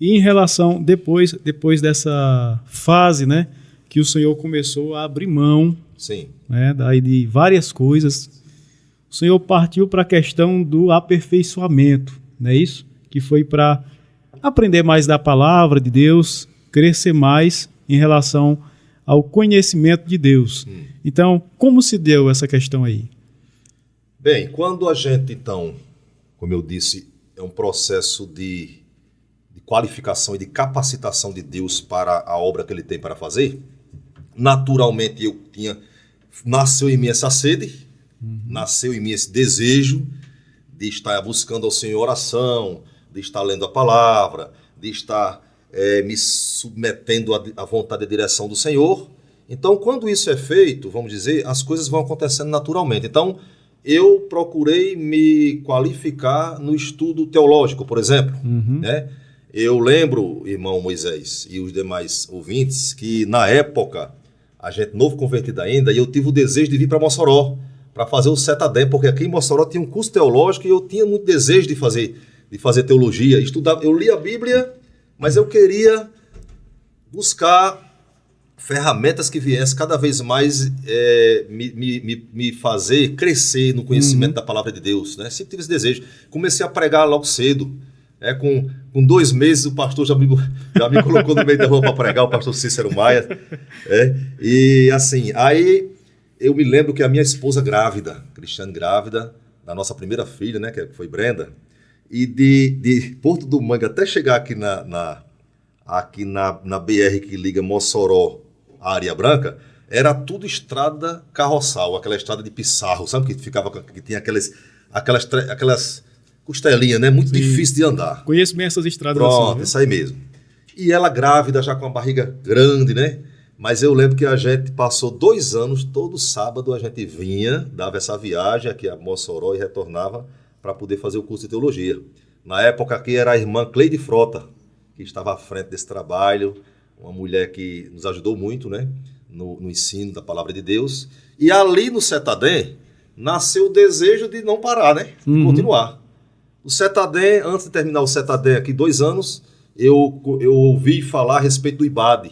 E em relação, depois dessa fase, né, que o Senhor começou a abrir mão, Sim. né, daí de várias coisas, o Senhor partiu para a questão do aperfeiçoamento, não é isso? Que foi para aprender mais da palavra de Deus, crescer mais em relação ao conhecimento de Deus. Então, como se deu essa questão aí? Bem, quando a gente, então, como eu disse, é um processo de qualificação e de capacitação de Deus para a obra que Ele tem para fazer, naturalmente nasceu em mim essa sede, nasceu em mim esse desejo de estar buscando ao Senhor oração, de estar lendo a palavra, de estar me submetendo à vontade e à direção do Senhor. Então, quando isso é feito, vamos dizer, as coisas vão acontecendo naturalmente. Então, eu procurei me qualificar no estudo teológico, por exemplo, né? Eu lembro, irmão Moisés e os demais ouvintes, que na época, a gente novo convertido ainda, e eu tive o desejo de vir para Mossoró, para fazer o CETADEM, porque aqui em Mossoró tinha um curso teológico e eu tinha muito desejo de fazer teologia, estudar. Eu li a Bíblia, mas eu queria buscar ferramentas que viessem cada vez mais me fazer crescer no conhecimento da palavra de Deus, né? Sempre tive esse desejo. Comecei a pregar logo cedo. Com 2 meses o pastor já me colocou no meio da rua para pregar, o pastor Cícero Maia. E assim, aí eu me lembro que a minha esposa grávida, Cristiane grávida, da nossa primeira filha, né, que foi Brenda, e de Porto do Manga até chegar aqui na BR que liga Mossoró à Areia Branca, era tudo estrada carroçal, aquela estrada de pissarro, sabe, que tinha aquelas costelinha, né? Muito difícil de andar. Conheço bem essas estradas. Pronto, assim, isso aí mesmo. E ela grávida, já com a barriga grande, né? Mas eu lembro que a gente passou 2 anos, todo sábado a gente vinha, dava essa viagem aqui a Mossoró e retornava para poder fazer o curso de teologia. Na época aqui era a irmã Cleide Frota, que estava à frente desse trabalho, uma mulher que nos ajudou muito, né? No ensino da palavra de Deus. E ali no CETADEM nasceu o desejo de não parar, né? De continuar. O CETADEM, antes de terminar o CETADEM aqui, 2 anos, eu ouvi falar a respeito do IBAD.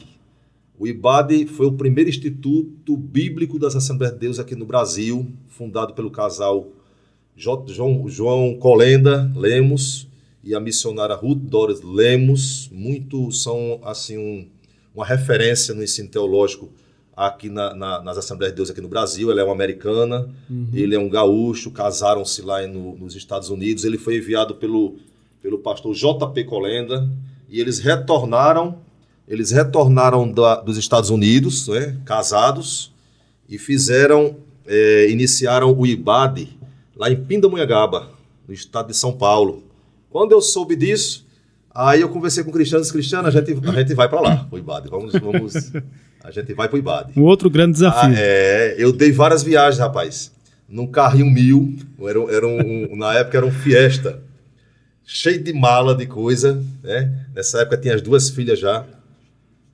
O IBAD foi o primeiro instituto bíblico das Assembleias de Deus aqui no Brasil, fundado pelo casal João Colenda Lemos e a missionária Ruth Doris Lemos. São assim uma referência no ensino teológico aqui nas Assembleias de Deus aqui no Brasil. Ela é uma americana, ele é um gaúcho, casaram-se lá nos Estados Unidos. Ele foi enviado pelo pastor J.P. Colenda e eles retornaram dos Estados Unidos, né, casados, e iniciaram o IBAD lá em Pindamonhangaba, no estado de São Paulo. Quando eu soube disso, aí eu conversei com o Cristiano e disse: Cristiano, a gente vai para lá, o IBAD, vamos a gente vai para o IBAD. Um outro grande desafio. Eu dei várias viagens, rapaz, num carrinho 1000, na época era um Fiesta, cheio de mala, de coisa, né? Nessa época tinha as 2 filhas já,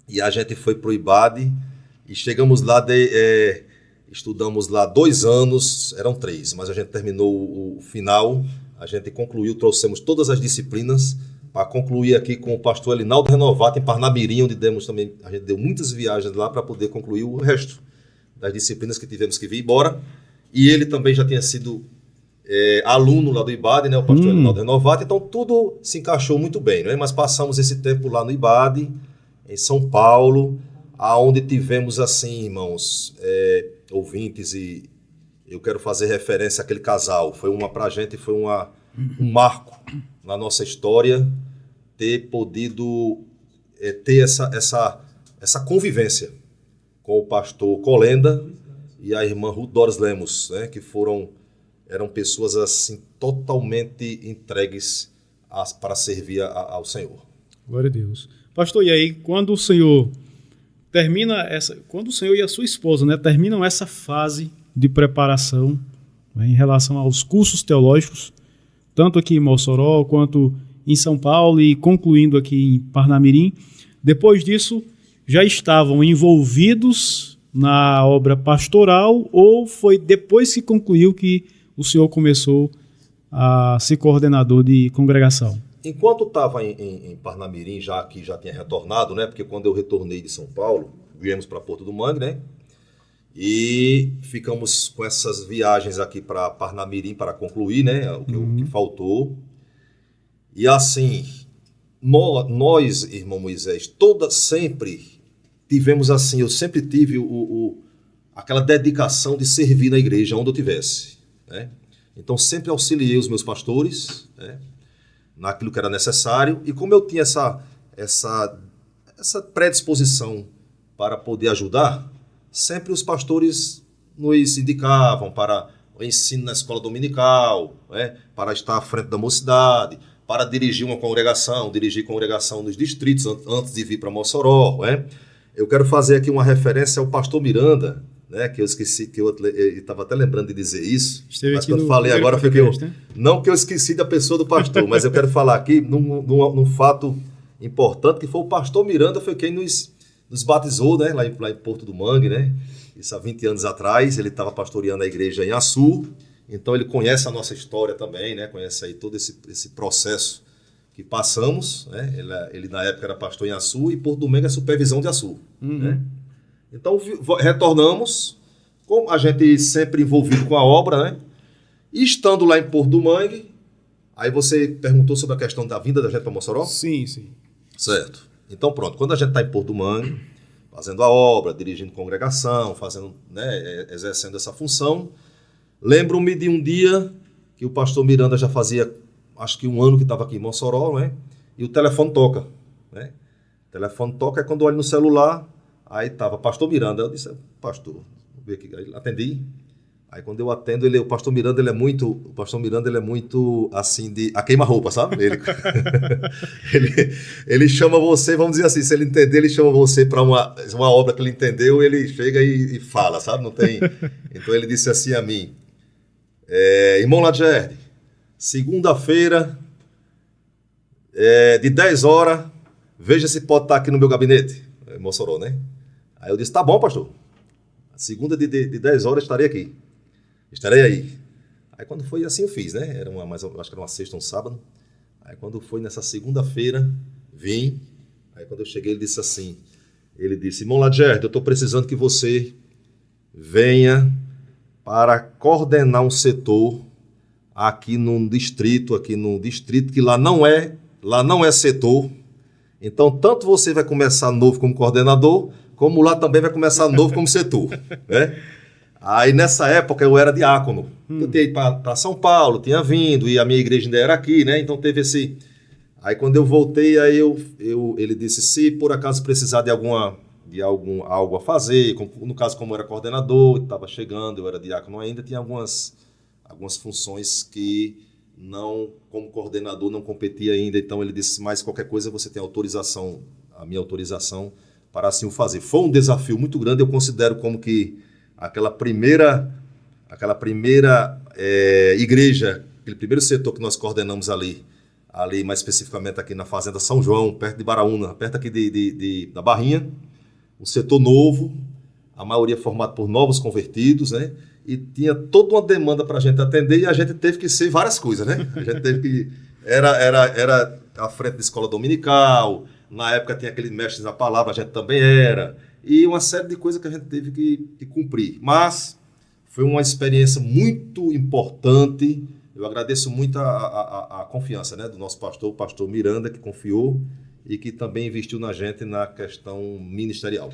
e a gente foi para o IBAD, e chegamos lá, estudamos lá 2 anos, eram 3, mas a gente terminou o final, a gente concluiu, trouxemos todas as disciplinas, para concluir aqui com o pastor Elinaldo Renovato em Parnamirim, onde a gente deu muitas viagens lá para poder concluir o resto das disciplinas que tivemos que vir embora. E ele também já tinha sido aluno lá do IBAD, né, o pastor Elinaldo Renovato, então tudo se encaixou muito bem, né? Mas passamos esse tempo lá no IBAD, em São Paulo, aonde tivemos assim, irmãos, ouvintes, e eu quero fazer referência àquele casal. Pra a gente foi um marco na nossa história, ter podido ter essa convivência com o pastor Colenda e a irmã Ruth Doris Lemos, né, que eram pessoas assim totalmente entregues para servir ao Senhor. Glória a Deus. Pastor, e aí, quando o Senhor e a sua esposa, né, terminam essa fase de preparação, né, em relação aos cursos teológicos, tanto aqui em Mossoró quanto em São Paulo e concluindo aqui em Parnamirim, depois disso já estavam envolvidos na obra pastoral, ou foi depois que concluiu que o senhor começou a ser coordenador de congregação? enquanto estava em Parnamirim, já que já tinha retornado, né? Porque quando eu retornei de São Paulo, viemos para Porto do Mangue, né? E ficamos com essas viagens aqui para Parnamirim para concluir, né? O que faltou. E assim, nós, irmão Moisés, sempre tivemos assim, eu sempre tive aquela dedicação de servir na igreja onde eu tivesse, né? Então sempre auxiliei os meus pastores, né, naquilo que era necessário, e como eu tinha essa predisposição para poder ajudar, sempre os pastores nos indicavam para o ensino na escola dominical, né, para estar à frente da mocidade, para dirigir congregação nos distritos antes de vir para Mossoró, né? Eu quero fazer aqui uma referência ao pastor Miranda, né, que eu esqueci, que eu estava até lembrando de dizer isso, mas quando eu falei agora foi que eu... Né? Não que eu esqueci da pessoa do pastor, mas eu quero falar aqui num fato importante, que foi o pastor Miranda, foi quem nos batizou, né, lá em Porto do Mangue, né? Isso há 20 anos atrás. Ele estava pastoreando a igreja em Açu, então ele conhece a nossa história também, né? Conhece aí todo esse processo que passamos, né? Ele na época era pastor em Açu, e Porto do Mangue é supervisão de Açu, né? Então retornamos, como a gente sempre envolvido com a obra, né? E estando lá em Porto do Mangue, aí você perguntou sobre a questão da vinda da gente para Mossoró? Sim. Certo. Então pronto, quando a gente está em Porto do Mangue, fazendo a obra, dirigindo congregação, fazendo, né, exercendo essa função, lembro-me de um dia que o pastor Miranda já fazia, acho que 1 ano que estava aqui em Mossoró, né? E o telefone toca, né? O telefone toca, é quando eu olho no celular, aí estava pastor Miranda. Eu disse, pastor, vou ver aqui. Aí atendi. Aí quando eu atendo, o pastor Miranda, ele é muito assim, a queima-roupa, sabe? Ele chama você, vamos dizer assim, se ele entender, ele chama você para uma obra que ele entendeu, ele chega e fala, sabe? Não tem... Então ele disse assim a mim, irmão Lagierde, segunda-feira, de 10 horas, veja se pode estar aqui no meu gabinete. Mossoró, né? Aí eu disse, tá bom, pastor. Segunda de 10 horas estarei aí. Aí quando foi assim eu fiz, né? Acho que era uma sexta, um sábado. Aí quando foi nessa segunda-feira, vim. Aí quando eu cheguei, ele disse, irmão Lagierde, eu estou precisando que você venha para coordenar um setor aqui num distrito que lá não é setor. Então, tanto você vai começar novo como coordenador, como lá também vai começar novo como setor, né? Aí, nessa época, eu era diácono. Eu tinha ido para São Paulo, tinha vindo, e a minha igreja ainda era aqui, né? Então, teve esse... Aí, quando eu voltei, aí ele disse, se por acaso precisar de algo a fazer, no caso, como eu era coordenador, estava chegando, eu era diácono ainda, tinha algumas funções que... não, como coordenador, não competia ainda. Então ele disse, mas qualquer coisa você tem a minha autorização para assim o fazer. Foi um desafio muito grande, eu considero como que aquela primeira igreja, aquele primeiro setor que nós coordenamos ali mais especificamente aqui na Fazenda São João, perto de Baraúna, perto aqui da Barrinha, um setor novo, a maioria formado por novos convertidos, né? E tinha toda uma demanda para a gente atender, e a gente teve que ser várias coisas, né? A gente teve que... Era à frente da escola dominical, na época tinha aquele mestre da palavra, a gente também era, e uma série de coisas que a gente teve que cumprir. Mas foi uma experiência muito importante. Eu agradeço muito a confiança, né, do nosso pastor, o pastor Miranda, que confiou e que também investiu na gente na questão ministerial.